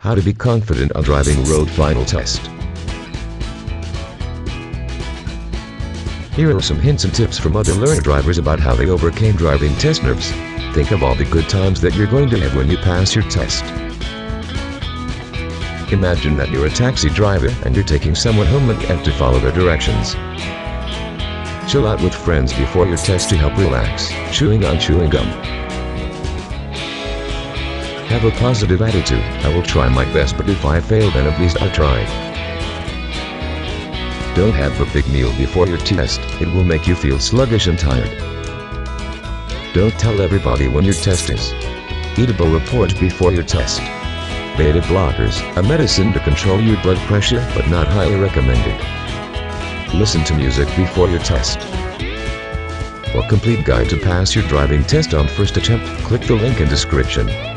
How to be confident on driving road final test. Here are some hints and tips from other learner drivers about how they overcame driving test nerves. Think of all the good times that you're going to have when you pass your test. Imagine that you're a taxi driver and you're taking someone home and have to follow their directions. Chill out with friends before your test to help relax, chewing on chewing gum. Have a positive attitude. I will try my best, but if I fail, then at least I tried. Don't have a big meal before your test, it will make you feel sluggish and tired. Don't tell everybody when your test is. Eatable report before your test. Beta blockers, a medicine to control your blood pressure, but not highly recommended. Listen to music before your test. For a complete guide to pass your driving test on first attempt, click the link in description.